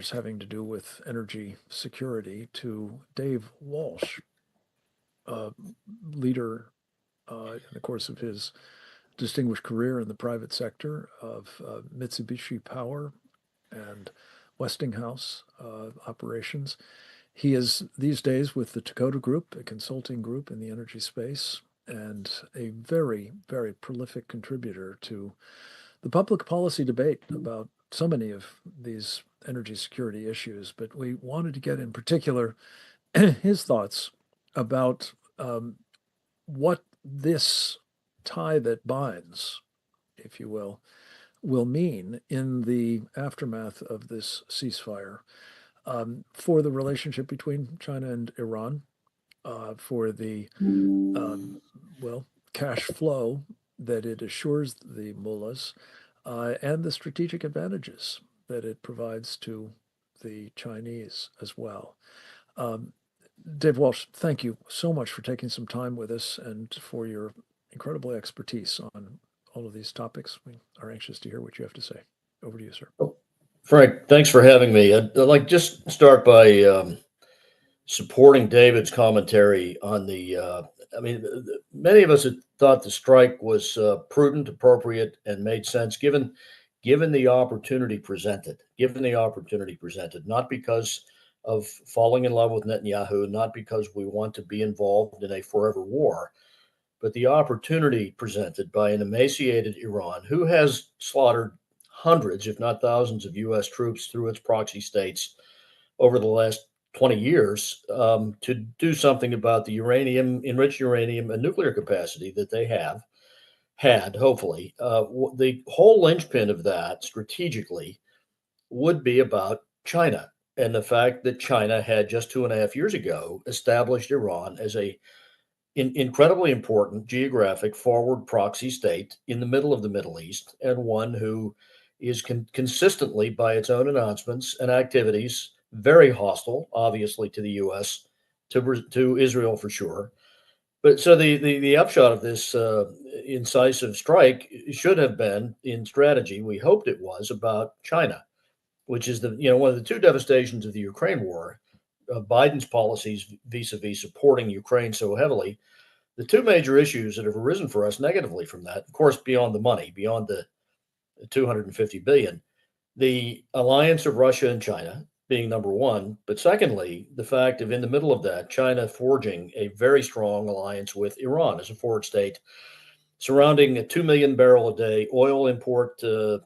matters having to do with energy security to Dave Walsh, leader in the course of his distinguished career in the private sector of Mitsubishi Power and Westinghouse operations. He is these days with the Dakota Group, a consulting group in the energy space, and a very, very prolific contributor to the public policy debate about so many of these energy security issues. But we wanted to get in particular his thoughts about what this tie that binds, if you will mean in the aftermath of this ceasefire for the relationship between China and Iran, for the, cash flow that it assures the mullahs, and the strategic advantages that it provides to the Chinese as well. Dave Walsh, thank you so much for taking some time with us and for your incredible expertise on all of these topics. We are anxious to hear what you have to say. Over to you, sir. Frank, thanks for having me. I'd like just start by supporting David's commentary on the, many of us had thought the strike was prudent, appropriate, and made sense given the opportunity presented, not because of falling in love with Netanyahu, not because we want to be involved in a forever war, but the opportunity presented by an emaciated Iran who has slaughtered hundreds, if not thousands, of U.S. troops through its proxy states over the last 20 years to do something about the enriched uranium and nuclear capacity that they have had, hopefully. The whole linchpin of that strategically would be about China and the fact that China had just 2.5 years ago established Iran as a incredibly important geographic forward proxy state in the middle of the Middle East, and one who is consistently, by its own announcements and activities, very hostile, obviously, to the U.S., to Israel for sure. But so the upshot of this incisive strike should have been, in strategy, we hoped it was, about China, which is one of the two devastations of the Ukraine war. Biden's policies vis-a-vis supporting Ukraine so heavily, the two major issues that have arisen for us negatively from that, of course, beyond the money, beyond the $250 billion, the alliance of Russia and China being number one, but secondly, the fact of in the middle of that, China forging a very strong alliance with Iran as a forward state, surrounding a 2 million barrel a day oil import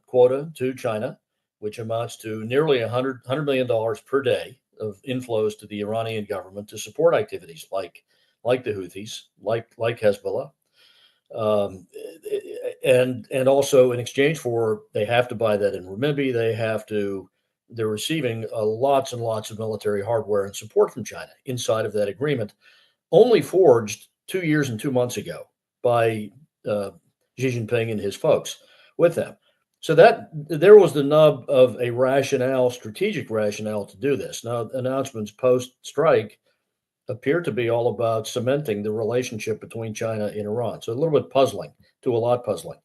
quota to China, which amounts to nearly $100 million per day of inflows to the Iranian government to support activities like the Houthis, like Hezbollah, and also in exchange for, they have to buy that in renminbi. They're receiving lots and lots of military hardware and support from China inside of that agreement, only forged 2 years and 2 months ago by Xi Jinping and his folks with them. So that there was the nub of a strategic rationale to do this. Now, announcements post-strike appear to be all about cementing the relationship between China and Iran. So a little bit puzzling, to a lot puzzling.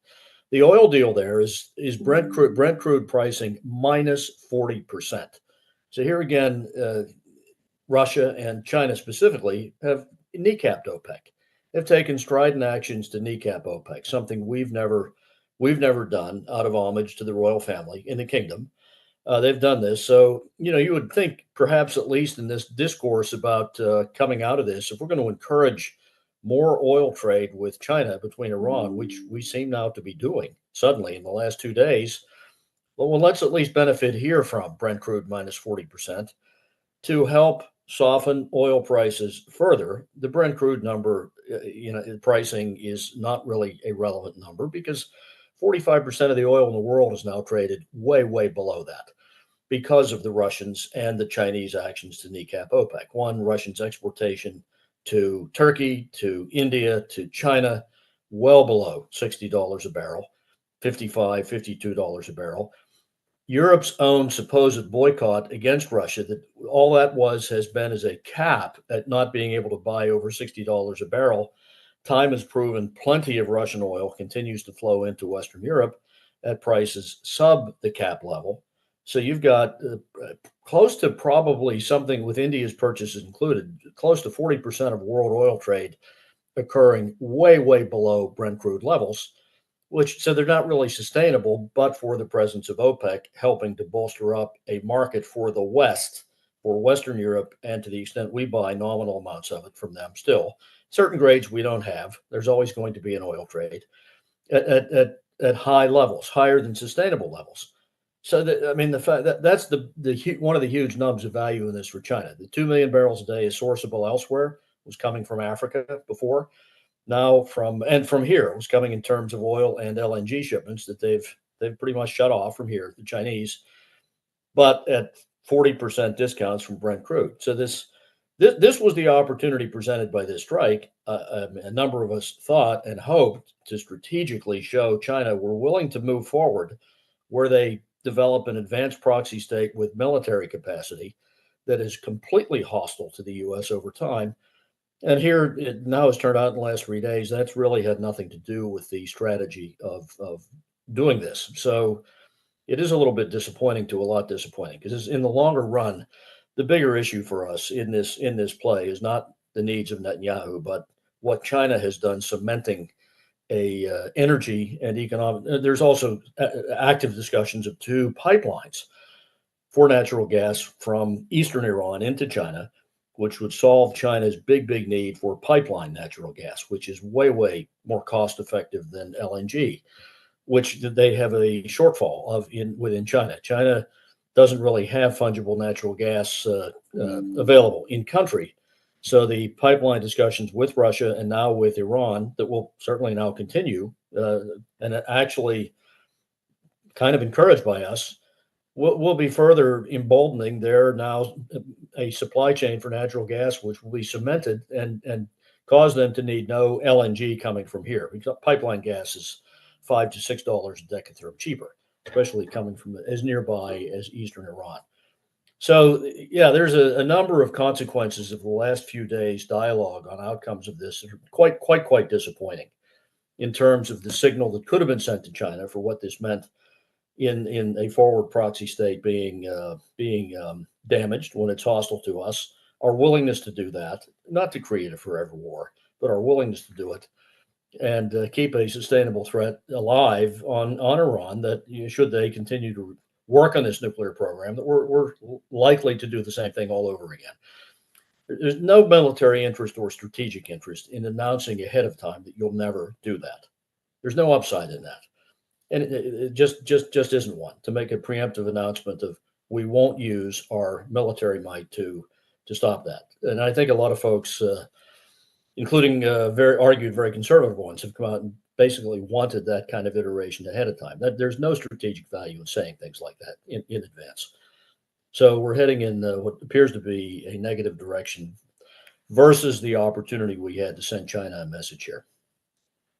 The oil deal there is Brent crude pricing minus 40%. So here again, Russia and China specifically have kneecapped OPEC. They've taken strident actions to kneecap OPEC, something we've never done out of homage to the royal family in the kingdom. They've done this. So, you would think perhaps at least in this discourse about coming out of this, if we're going to encourage more oil trade with China between Iran, which we seem now to be doing suddenly in the last 2 days, well, let's at least benefit here from Brent crude minus 40% to help soften oil prices further. The Brent crude number, pricing is not really a relevant number because 45% of the oil in the world is now traded way, way below that because of the Russians and the Chinese actions to kneecap OPEC. One, Russians' exportation to Turkey, to India, to China, well below $60 a barrel, $55, $52 a barrel. Europe's own supposed boycott against Russia, that all that has been as a cap at not being able to buy over $60 a barrel. Time has proven plenty of Russian oil continues to flow into Western Europe at prices sub the cap level. So you've got close to probably something with India's purchases included, close to 40% of world oil trade occurring way, way below Brent crude levels, which so they're not really sustainable, but for the presence of OPEC helping to bolster up a market for the West, for Western Europe, and to the extent we buy nominal amounts of it from them still. Certain grades we don't have. There's always going to be an oil trade at high levels, higher than sustainable levels. So I mean, the fact that's the one of the huge nubs of value in this for China. The 2 million barrels a day is sourceable elsewhere, was coming from Africa before. Now from here, it was coming in terms of oil and LNG shipments that they've pretty much shut off from here, the Chinese, but at 40% discounts from Brent crude. So this was the opportunity presented by this strike. A number of us thought and hoped to strategically show China we're willing to move forward where they develop an advanced proxy state with military capacity that is completely hostile to the U.S. over time. And here it now has turned out in the last 3 days, that's really had nothing to do with the strategy of doing this. So it is a little bit disappointing because in the longer run, the bigger issue for us in this play is not the needs of Netanyahu, but what China has done cementing a energy and economic. There's also active discussions of 2 pipelines for natural gas from eastern Iran into China, which would solve China's big need for pipeline natural gas, which is way, way more cost effective than LNG, which they have a shortfall of within China. China doesn't really have fungible natural gas available in country. So the pipeline discussions with Russia and now with Iran that will certainly now continue and actually kind of encouraged by us will be further emboldening their now a supply chain for natural gas, which will be cemented and cause them to need no LNG coming from here. Because pipeline gas is $5 to $6 a decatherm cheaper, especially coming from as nearby as eastern Iran. So, yeah, there's a number of consequences of the last few days' dialogue on outcomes of this that are quite disappointing in terms of the signal that could have been sent to China for what this meant in a forward proxy state being damaged when it's hostile to us, our willingness to do that, not to create a forever war, but our willingness to do it and keep a sustainable threat alive on Iran that should they continue to work on this nuclear program, that we're likely to do the same thing all over again. There's no military interest or strategic interest in announcing ahead of time that you'll never do that. There's no upside in that. And it just isn't one to make a preemptive announcement of we won't use our military might to stop that. And I think a lot of folks, including very conservative ones, have come out and basically wanted that kind of iteration ahead of time. That there's no strategic value in saying things like that in advance. So we're heading in what appears to be a negative direction versus the opportunity we had to send China a message here.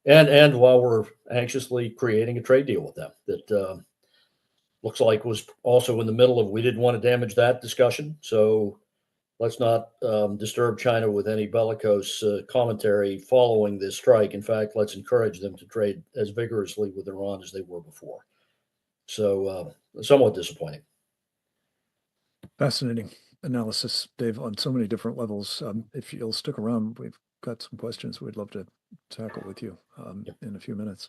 And while we're anxiously creating a trade deal with them that looks like was also in the middle of, we didn't want to damage that discussion. So let's not disturb China with any bellicose commentary following this strike. In fact, let's encourage them to trade as vigorously with Iran as they were before. So somewhat disappointing. Fascinating analysis, Dave, on so many different levels. If you'll stick around, we've got some questions we'd love to tackle with you in a few minutes.